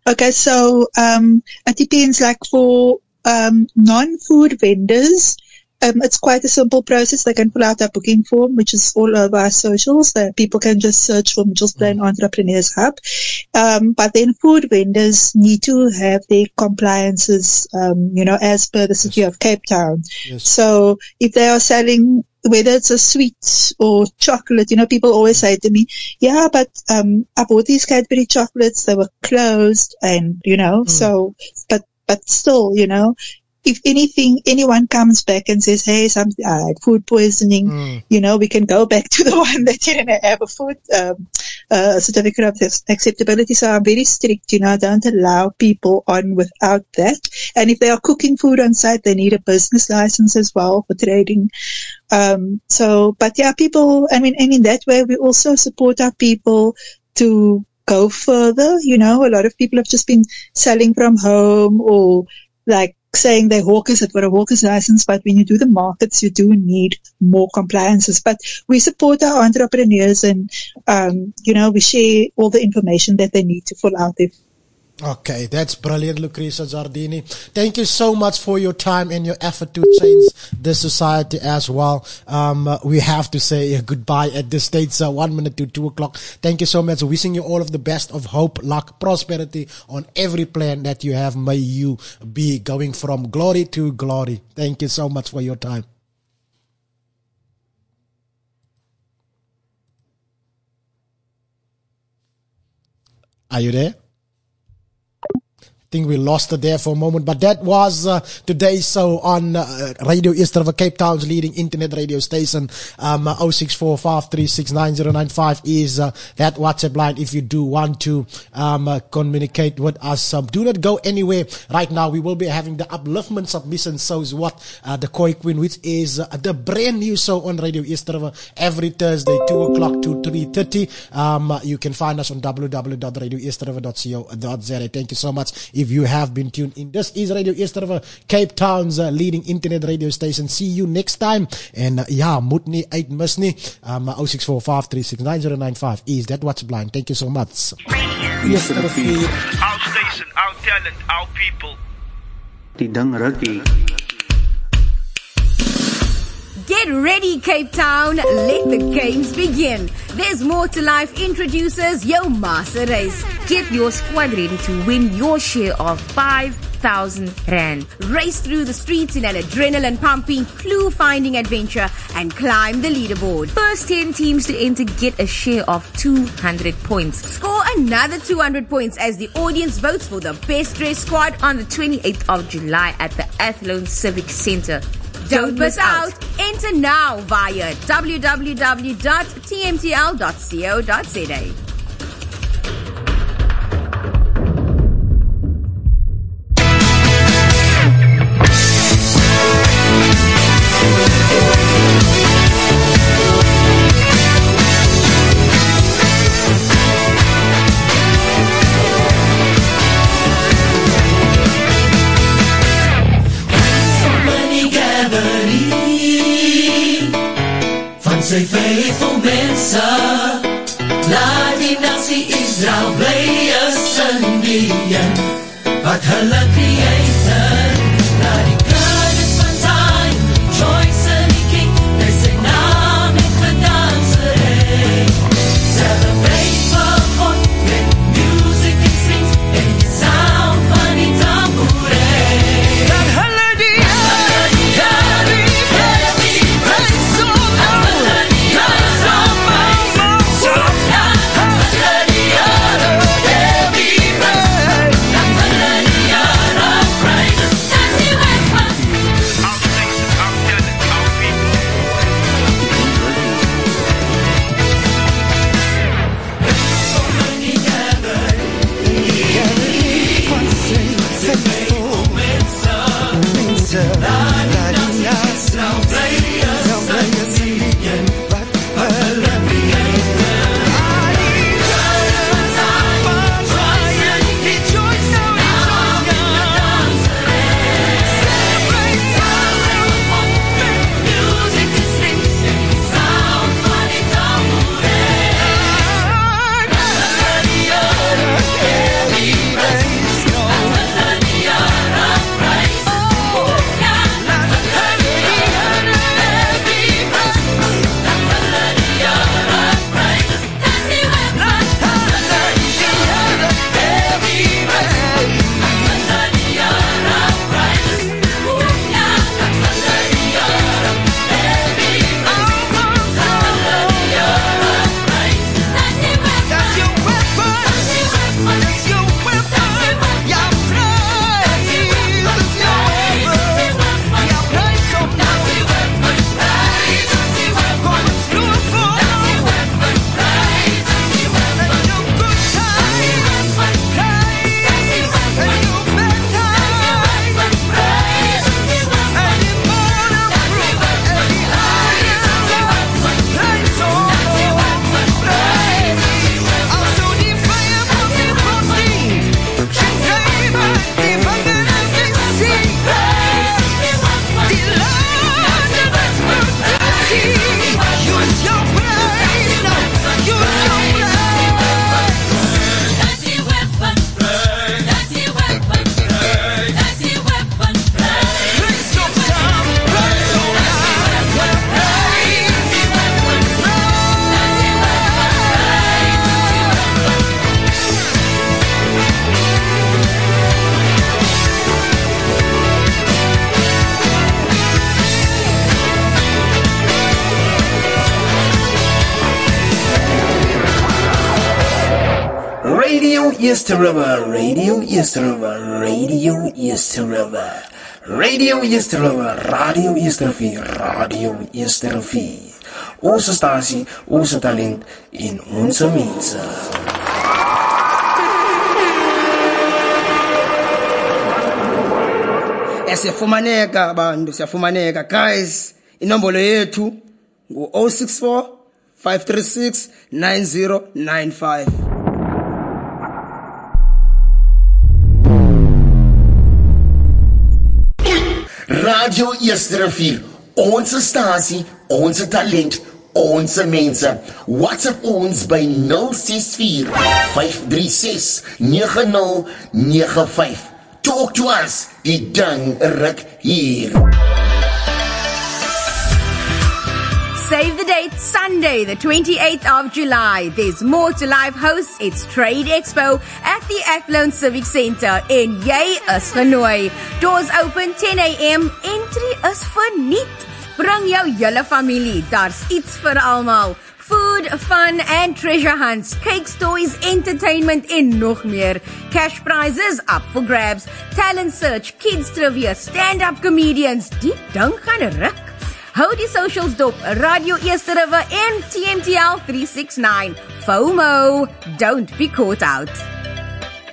Okay, so it depends. Like for non-food vendors, it's quite a simple process. They can fill out a booking form, which is all over our socials. People can just search for Mitchells Plain Entrepreneurs Hub. But then food vendors need to have their compliances, as per the City of Cape Town. Yes. So if they are selling, whether it's a sweet or chocolate, people always say to me, yeah, but I bought these Cadbury chocolates, they were closed, and, so, but still, if anyone comes back and says, hey, I had food poisoning, we can go back to the one that didn't have a food certificate of acceptability. So I'm very strict, I don't allow people on without that. And if they are cooking food on site, they need a business license as well for trading. But yeah, people, and in that way, we also support our people to go further. A lot of people have just been selling from home or like saying they're hawkers, they've got a hawker's license, but when you do the markets, you do need more compliances. But we support our entrepreneurs and, we share all the information that they need to fill out their. Okay, that's brilliant, Lucretia Giardini. Thank you so much for your time and your effort to change the society as well. We have to say goodbye at this stage, 1 minute to 2 o'clock. Thank you so much. Wishing you all of the best of hope, luck, prosperity on every plan that you have. May you be going from glory to glory. Thank you so much for your time. Are you there? I think we lost it there for a moment, but that was today's show on Radio East River, Cape Town's leading internet radio station. 0645369095 is that WhatsApp line if you do want to communicate with us. Do not go anywhere right now. We will be having the upliftment submission shows what the Koi Queen, which is the brand new show on Radio East River every Thursday 2 o'clock to 3:30. You can find us on www.radioeastriver.co.za. Thank you so much if you have been tuned in. This is Radio East River, Cape Town's leading internet radio station. See you next time. And moet nie uitmis nie. 0645369095 is that what's blind. Thank you so much. East River. Our station, our talent, our people. Die ding rukkie. Get ready, Cape Town. Let the games begin. There's More to Life introduces Yo Master Race. Get your squad ready to win your share of 5,000 Rand. Race through the streets in an adrenaline-pumping, clue-finding adventure and climb the leaderboard. First 10 teams to enter get a share of 200 points. Score another 200 points as the audience votes for the best dressed squad on the 28th of July at the Athlone Civic Centre. Don't miss out. Enter now via www.tmtl.co.za. Sy faithful mense, laat die nasie Israel bly is in die een, wat hulle creator, laat die kinders van Zion rejoice in die King, by sy naam het gedansery, celebrate vir God, met music and sings, en die sound van die tambour. East River, Radio East River, Radio East River. Radio East River, Radio East Rivier, Radio East Rivier. Onze stasie, onze talent in onze mensen. Siyafumaneka bantu, siyafumaneka guys. Inombolo yethu ngu 064 536 9095. Radio Eerste Rivier, onze stasie, onze talent, onze mensen. WhatsApp ons by 064 536 9095. Talk to us, die dang ruk hier. Save the date, Sunday, the 28th of July. There's more to live hosts. It's Trade Expo at the Athlone Civic Centre in Jy is genooi. Doors open 10 a.m. Entry is verniet. Bring jou hele familie. Daar's iets vir almal. Food, fun and treasure hunts, cakes, toys, entertainment en nog meer. Cash prizes up for grabs. Talent search, kids trivia, stand-up comedians. Die ding gaan ruk. Hou die socials dop, Radio Eerste River en TMTL 369. FOMO, don't be caught out.